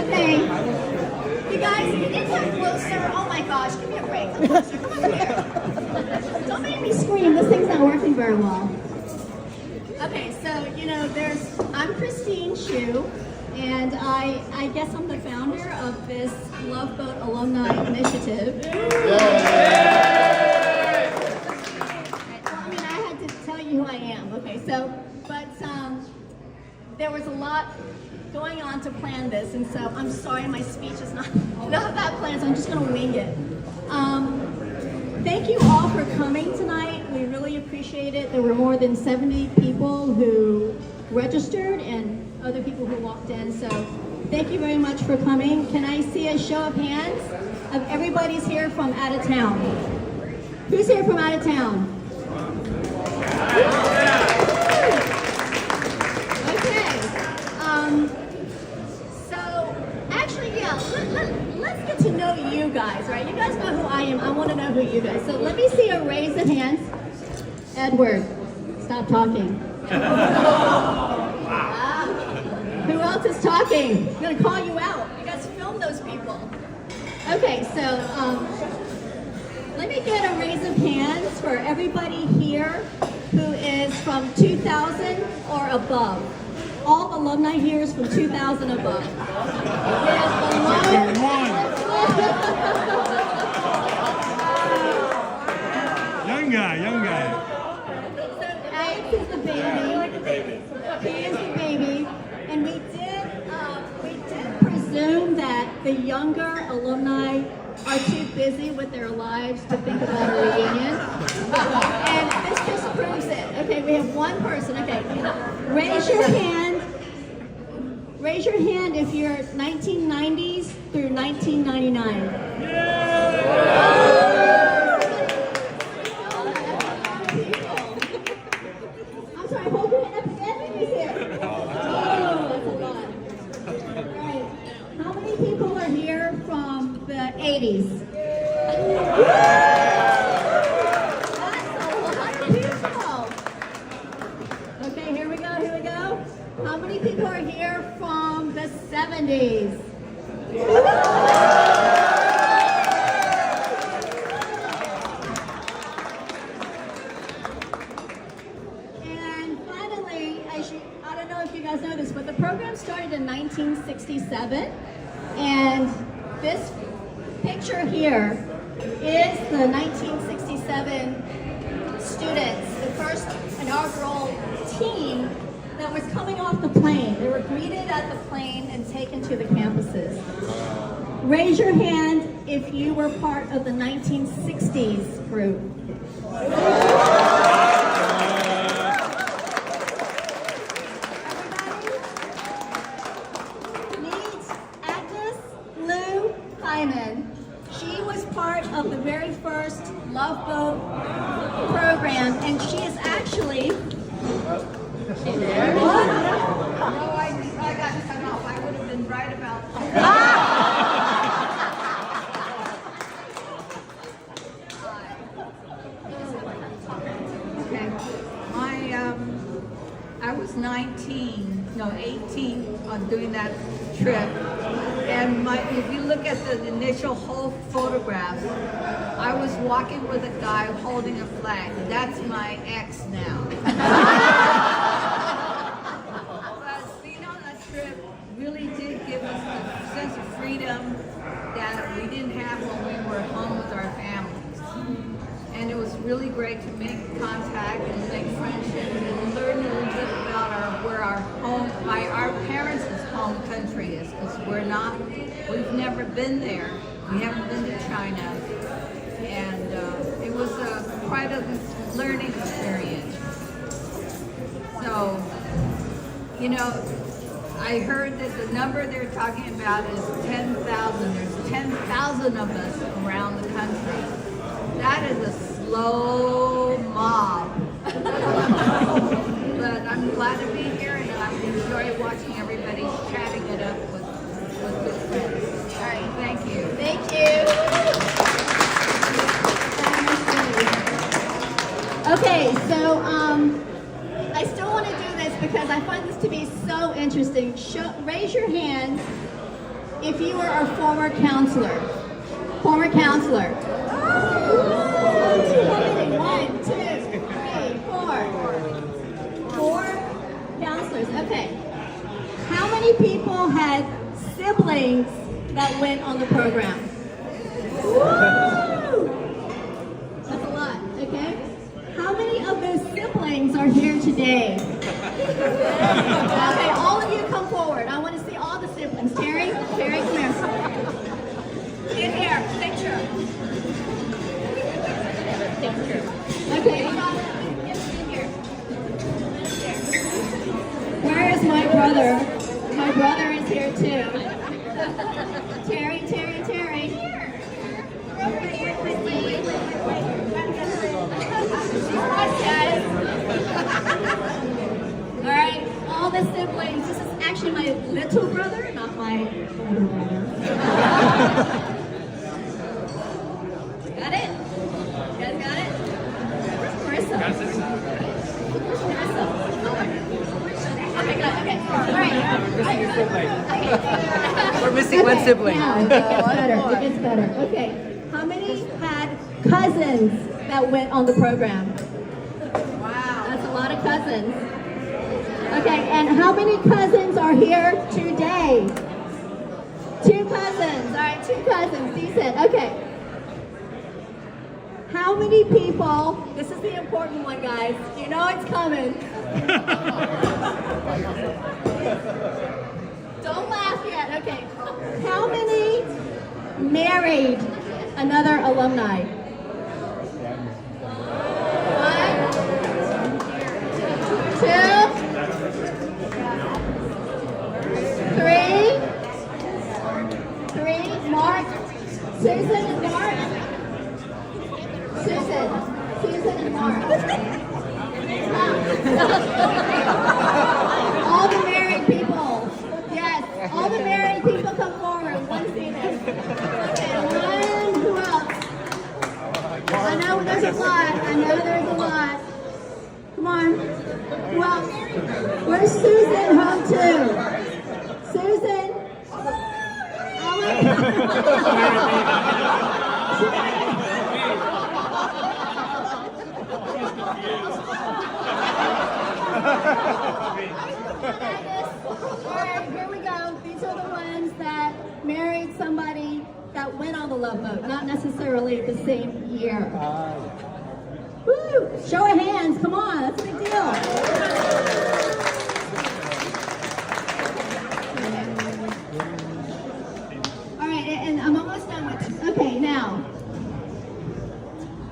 Okay. You guys, can you get that closer? Oh my gosh, give me a break. Come closer. Come over here. Don't make me scream. This thing's not working very well. Okay, so, I'm Christine Hsu, and I guess I'm the founder of this Love Boat Alumni Initiative. I had to tell you who I am. Okay, but there was a lot going on to plan this, and so I'm sorry my speech is not that planned, so I'm just going to wing it. Thank you all for coming tonight. We really appreciate it. There were more than 70 people who registered and other people who walked in, so thank you very much for coming. Can I see a show of hands of everybody's here from out of town? Who's here from out of town? Okay. So actually, yeah, let's get to know you guys, right? You guys know who I am. I want to know who you guys. So let me see a raise of hands. Edward, stop talking. Who else is talking? I'm going to call you out. You guys film those people. Okay, so let me get a raise of hands for everybody here who is from 2000 or above. All alumni here is from 2000 above. Young guy. So Alex is the baby. He is the baby. And we did presume that the younger alumni are too busy with their lives to think about a reunion. And this just proves it. Okay, we have one person. Okay, raise your hand. Raise your hand if you're 1990s through 1999. I'm sorry, hold your hand. Everybody's here. Oh, that's a lot. All right. How many people are here from the 80s? That's a lot of people. Okay, here we go. How many people are here from the 70s? And finally, I don't know if you guys know this, but the program started in 1967, and this picture here is the 1967 students, the first inaugural team that was coming off the plane. They were greeted at the plane and taken to the campuses. Raise your hand if you were part of the 1960s group. She was part of the very first Love Boat program, and she is actually... She's there? What? No, I got cut off. I would have been right about Okay. I was 18 on doing that trip. And if you look at the initial whole photographs, I was walking with a guy holding a flag. That's my ex now. But being on that trip really did give us a sense of freedom that we didn't have when we were home with our families. And it was really great to make contact and make friendships and learn a little bit about where our parents' home country is, because we've never been there. We haven't been to China. And it was quite a learning experience. So, I heard that the number they're talking about is 10,000. There's 10,000 of us around the country. That is a slow mob. But I'm glad to be here, and I enjoy watching everybody chatting it up with good friends. All right, thank you. Thank you. Okay, so I still want to do this because I find this to be so interesting. Raise your hands if you were a former counselor? Former counselor. One, two, three, four. Four counselors. Okay. How many people had siblings that went on the program? Woo! That's a lot, okay? How many of those siblings are here today? Okay, all of you come forward. I want to see all the siblings. Terry, come here. In here, picture. Okay, in here. Where is my brother? My brother is here too. Terry. Over here, Christine. All right, all the siblings. This is actually my little brother, not my older brother. Got it? You guys got it? Where's Marissa? Where's Marissa? Okay, good. Okay. All right. We're missing one sibling. Now, it gets better. Okay. How many had cousins that went on the program? Wow, that's a lot of cousins. Okay, and how many cousins are here today? 2 cousins. All right, 2 cousins. Decent. Okay. How many people, this is the important one, guys. You know it's coming. Don't laugh yet. Okay. How many married another alumni? 1, 2, 3. Mark, Susan and Mark. Susan and Mark. All the married people. Yes, all the married people come forward. One seated. Okay, 1. Who else? I know there's a lot. Come on. Who else? Where's Susan home too? Susan? Oh my God. Alright, here we go. These are the ones that married somebody that went on the Love Boat, not necessarily the same year. Woo! Show of hands, come on, that's a big deal. Alright, and I'm almost done with this. Okay, now,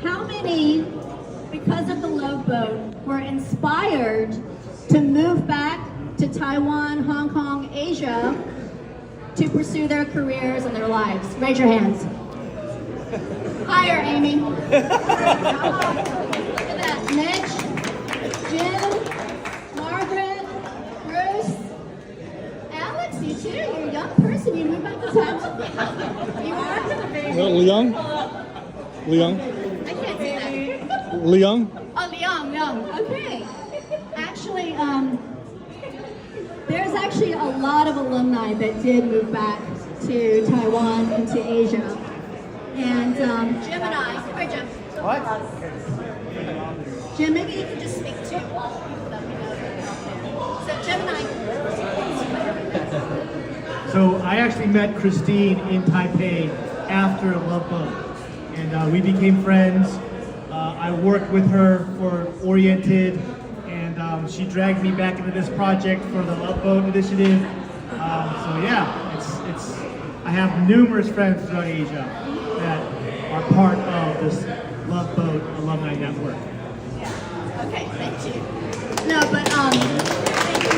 how many, because of the Love Boat, were inspired to move back to Taiwan, Hong Kong, Asia to pursue their careers and their lives? Raise your hands. Higher, Amy. Look at that. Mitch, Jim, Margaret, Bruce, Alex, you too. You're a young person. You moved back to Taiwan. You are? Leung? I can't say that. Leung? Oh, Leung. Okay. Actually, there's actually a lot of alumni that did move back to Taiwan and to Asia. And Jim and I, hi Jim. What? Jim, maybe you can just speak to all the people that we know that are out there. So Jim and I. So I actually met Christine in Taipei after Love Boat, and we became friends. I worked with her for Oriented, and she dragged me back into this project for the Love Boat Initiative. So yeah, it's. I have numerous friends throughout Asia that are part of this Love Boat Alumni Network. Yeah. Okay, thank you. No, but thank you.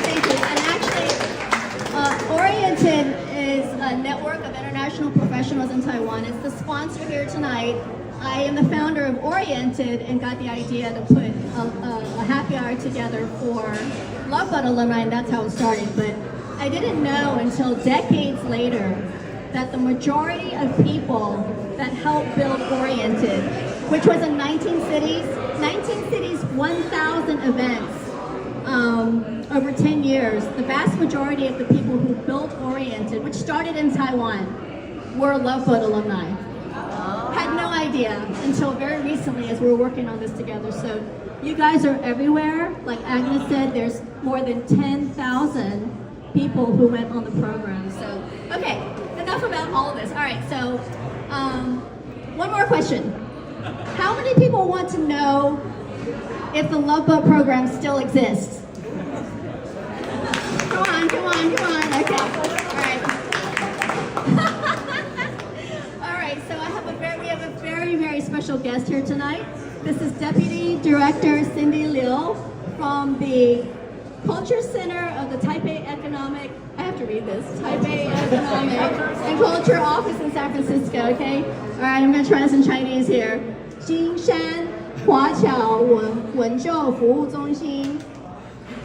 And actually, Oriented is a network of international professionals in Taiwan. It's the sponsor here tonight. I am the founder of Oriented and got the idea to put a happy hour together for Love Boat alumni, and that's how it started. But I didn't know until decades later that the majority of people that helped build Oriented, which was in 19 cities, 1,000 events, over 10 years, the vast majority of the people who built Oriented, which started in Taiwan, were Love Boat alumni. Had no idea until very recently as we were working on this together. So you guys are everywhere. Like Agnes said, there's more than 10,000 people who went on the program. So, okay, enough about all of this. All right, so one more question. How many people want to know if the Love Boat program still exists? Come on. Okay, all right. All right, so we have a very, very special guest here tonight. This is Deputy Director Cindy Liu from the Culture Center of the Taipei Economic, I have to read this, Taipei Economic and Culture Office in San Francisco, okay? All right, I'm going to try this in Chinese here. 金山华侨文教服务中心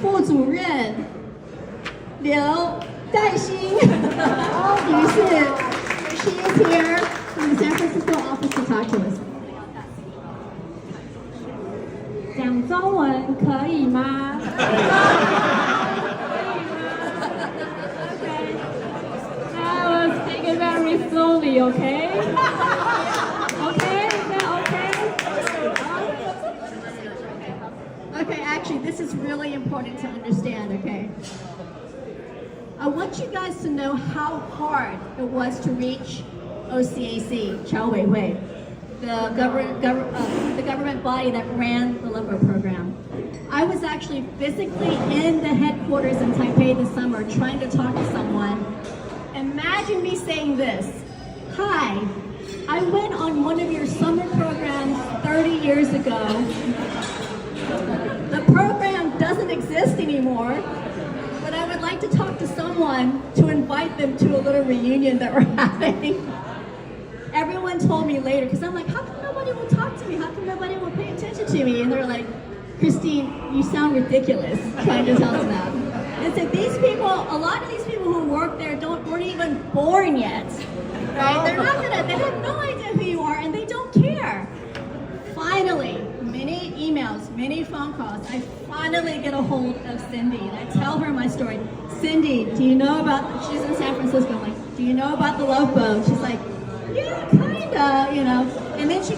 副主任刘岱欣女士 She is here from the San Francisco office to talk to us. 讲中文可以吗？可以吗 ？Okay. I will speak it very slowly, okay? Okay, is that okay? Okay, actually, this is really important to understand, okay? I want you guys to know how hard it was to reach OCAC, 侨委会, the government body that ran the Love Boat program. I was actually physically in the headquarters in Taipei this summer trying to talk to someone. Imagine me saying this, "Hi, I went on one of your summer programs 30 years ago. The program doesn't exist anymore, but I would like to talk to someone to invite them to a little reunion that we're having." Everyone told me later, because I'm like, how come nobody will talk to me? How come nobody will pay attention to me? And they're like, Christine, you sound ridiculous trying to tell them that. And so these people, a lot of these people who work there weren't even born yet. Right? They have no idea who you are and they don't care. Finally, many emails, many phone calls, I finally get a hold of Cindy and I tell her my story. Cindy, do you know about, she's in San Francisco, I'm like, do you know about the Love Boat? She's like, yeah, kinda, you know. And then she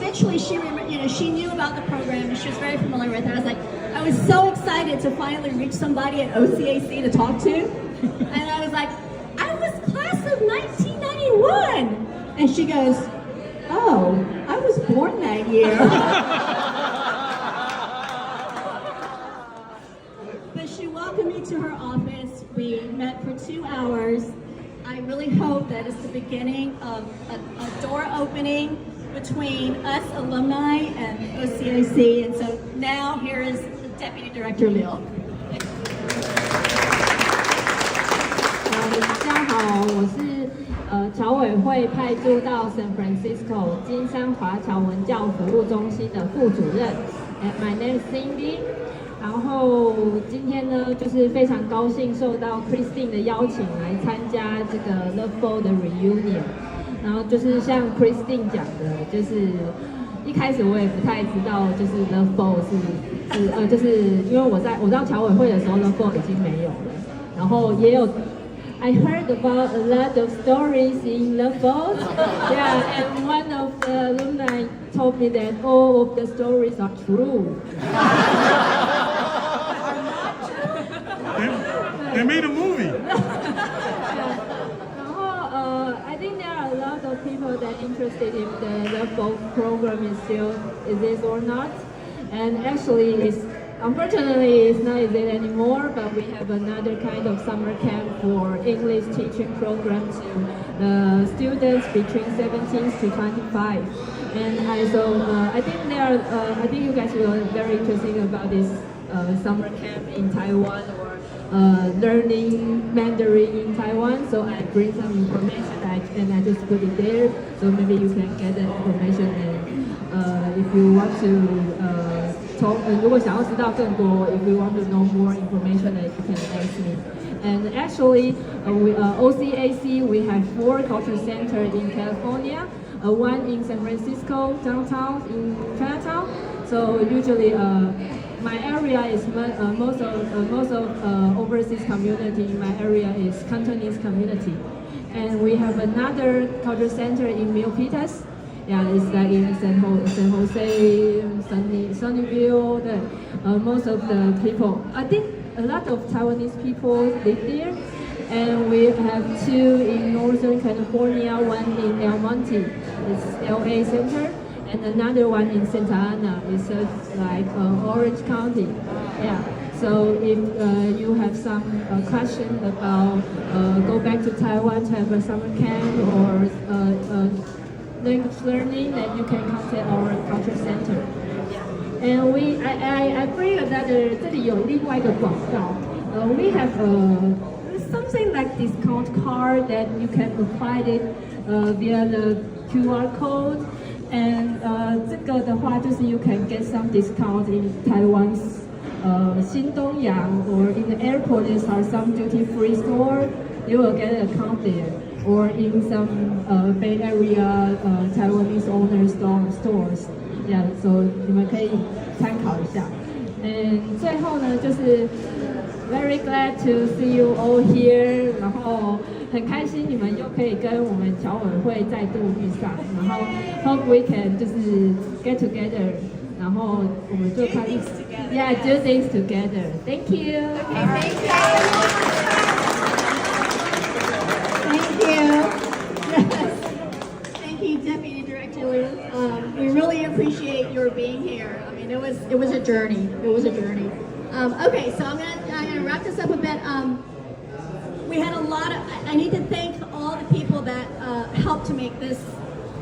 knew about the program and she was very familiar with it. I was so excited to finally reach somebody at OCAC to talk to. And I was like, I was class of 1991. And she goes, oh, I was born that year. But she welcomed me to her office. We met for 2 hours. I really hope that it's the beginning of a door opening between us alumni and OCAC. And so now here is Deputy Director Liu. 大家好，我是侨委会派驻到 San Francisco 金山华侨文教服务中心的副主任。My name is Cindy。然后今天呢，就是非常高兴受到 Christine 的邀请来参加这个 Love Boat 的 reunion。然后就是像 Christine 讲的，就是一开始我也不太知道，就是 Love Boat 是就是因为我知道侨委会的时候 Love Boat 已经没有了，然后也有。I heard about a lot of stories in Love Boat. Yeah, and one of the alumni told me that all of the stories are true. They made a movie. I think there are a lot of people that are interested if the Love Boat program is still exists or not. And actually, unfortunately, it's not exist anymore, but we have another kind of summer camp for English teaching program to the students between 17 to 25. And I think you guys will be very interested about this summer camp in Taiwan or learning Mandarin in Taiwan. So I bring some information and I just put it there. So maybe you can get the information and if you want to 如果想要知道更多 if you want to know more information, you can ask me. And actually, OCAC, we have 4 culture centers in California, one in San Francisco, downtown, in Chinatown. So usually, my area is most of overseas community in my area is Cantonese community, and we have another culture center in Milpitas. Yeah, it's like in San Jose, Sunnyvale. Most of the people, I think a lot of Taiwanese people live there, and we have two in Northern California, one in El Monte, it's LA Center, and another one in Santa Ana, it's like Orange County. Yeah. So if you have some question about go back to Taiwan to have a summer camp or language learning, then you can contact our culture center. And I bring another, 这里有另外一个广告。We have something like discount card that you can apply it via the QR code. And 这个的话就是 you can get some discount in Taiwan's 新东阳 or in the airport there are some duty-free store. You will get an account there. Or in some Bay Area Taiwanese owner stores. Yeah, so 你们可以参考一下。最后呢，就是 very glad to see you all here， 然后很开心你们又可以跟我们侨委会再度遇上，然后 hope we can 就是 get together， 然后我们就看 yeah do things together. Thank you. Okay, thank you. Thank you. Yes. Thank you, Deputy Director Liu. We really appreciate your being here. I mean, it was a journey. It was a journey. Okay, so I'm gonna wrap this up a bit. We had a lot of. I need to thank all the people that helped to make this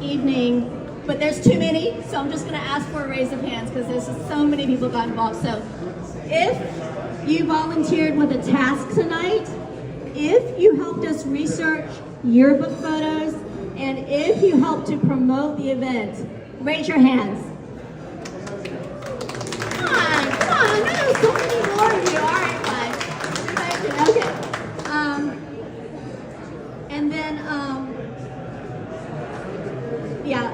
evening. But there's too many, so I'm just gonna ask for a raise of hands because there's so many people got involved. So, if you volunteered with a task tonight. If you helped us research yearbook photos, and if you helped to promote the event, raise your hands. Come on, I know there's so many more of you. All right, fine. Okay. And then, yeah,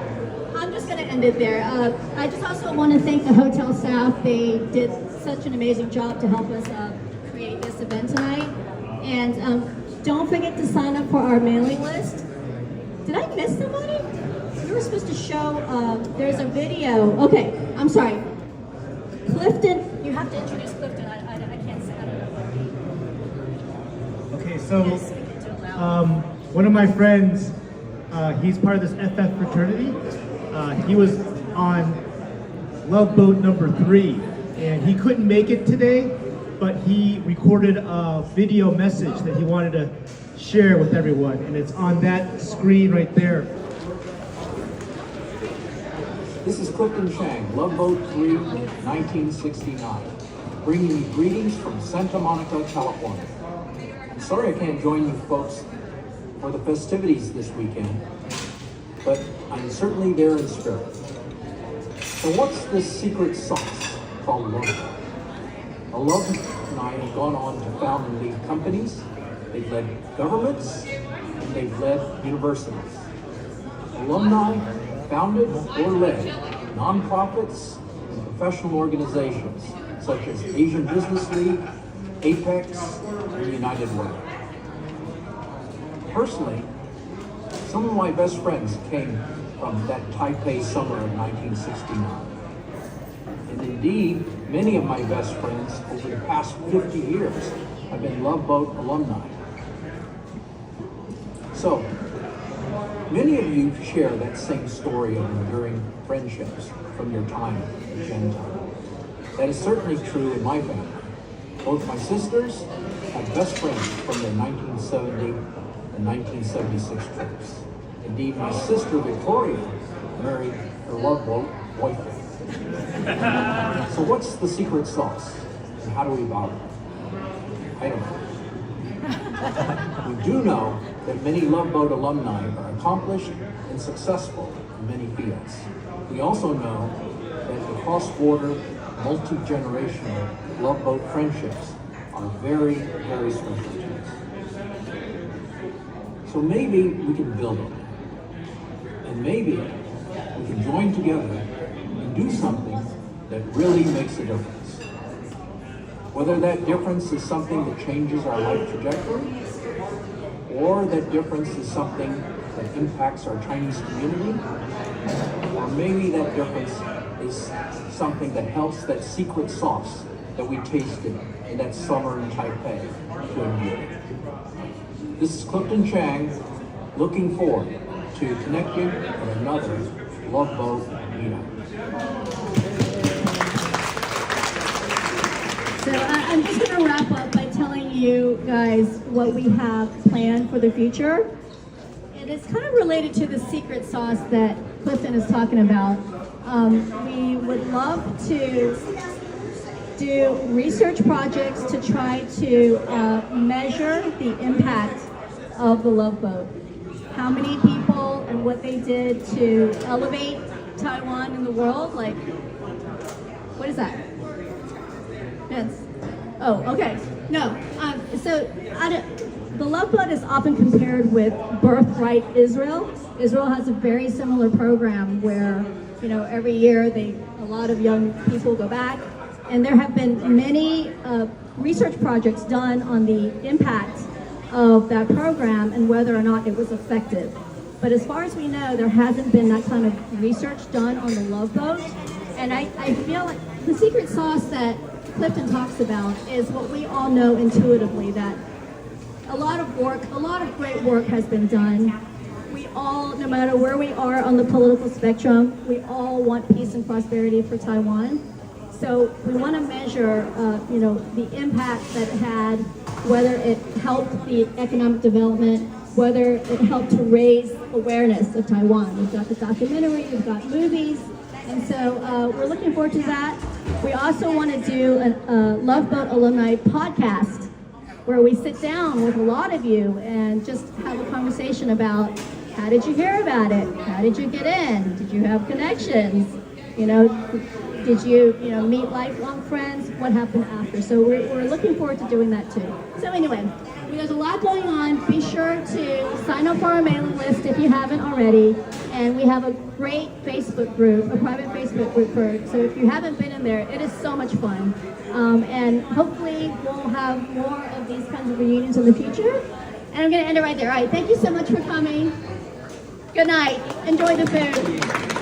I'm just gonna end it there. I just also want to thank the hotel staff. They did such an amazing job to help us create this event tonight. And don't forget to sign up for our mailing list. Did I miss somebody? We were supposed to show, there's a video. Okay, I'm sorry. Clifton, you have to introduce Clifton. I can't say that. Okay, so one of my friends, he's part of this FF fraternity. He was on Love Boat number 3, and he couldn't make it today. But he recorded a video message that he wanted to share with everyone, and it's on that screen right there. This is Clifton Chang, Love Boat 3, 1969, bringing you greetings from Santa Monica, California. I'm sorry I can't join you folks for the festivities this weekend, but I'm certainly there in spirit. So what's this secret sauce called Love Boat? Alumni have gone on to found and lead companies, they've led governments, and they've led universities. Alumni founded or led nonprofits and professional organizations such as Asian Business League, Apex, and United Way. Personally, some of my best friends came from that Taipei summer of 1969. And indeed, many of my best friends over the past 50 years have been Love Boat alumni. So, many of you share that same story of enduring friendships from your time at Gentown. That is certainly true in my family. Both my sisters have best friends from their 1970 and 1976 trips. Indeed, my sister Victoria married her Love Boat boyfriend. So what's the secret sauce? And how do we evolve it? I don't know. We do know that many Love Boat alumni are accomplished and successful in many fields. We also know that the cross-border, multi-generational Love Boat friendships are very, very special to us. So maybe we can build on that. And maybe we can join together and do something that really makes a difference. Whether that difference is something that changes our life trajectory, or that difference is something that impacts our Chinese community, or maybe that difference is something that helps that secret sauce that we tasted in that summer in Taipei to endure. This is Clifton Chang, looking forward to connecting with another Love Boat meetup. So I'm just going to wrap up by telling you guys what we have planned for the future. And it's kind of related to the secret sauce that Clifton is talking about. We would love to do research projects to try to measure the impact of the Love Boat. How many people and what they did to elevate Taiwan in the world. Like, what is that? Yes. Oh, okay. No. The Love Boat is often compared with Birthright Israel. Israel has a very similar program where, every year a lot of young people go back, and there have been many research projects done on the impact of that program and whether or not it was effective. But as far as we know, there hasn't been that kind of research done on the Love Boat. And I feel like the secret sauce that Clifton talks about is what we all know intuitively, that a lot of great work has been done. We all, no matter where we are on the political spectrum, we all want peace and prosperity for Taiwan. So we want to measure, the impact that it had, whether it helped the economic development, whether it helped to raise awareness of Taiwan. We've got the documentary, we've got movies, and so we're looking forward to that. We also want to do a Love Boat Alumni podcast where we sit down with a lot of you and just have a conversation about how did you hear about it? How did you get in? Did you have connections? Did you meet lifelong friends? What happened after? So we're looking forward to doing that too. So anyway, there's a lot going on. Be sure to sign up for our mailing list if you haven't already. And we have a great Facebook group, a private Facebook group so if you haven't been in there, it is so much fun. And hopefully we'll have more of these kinds of reunions in the future. And I'm going to end it right there. All right, thank you so much for coming. Good night. Enjoy the food.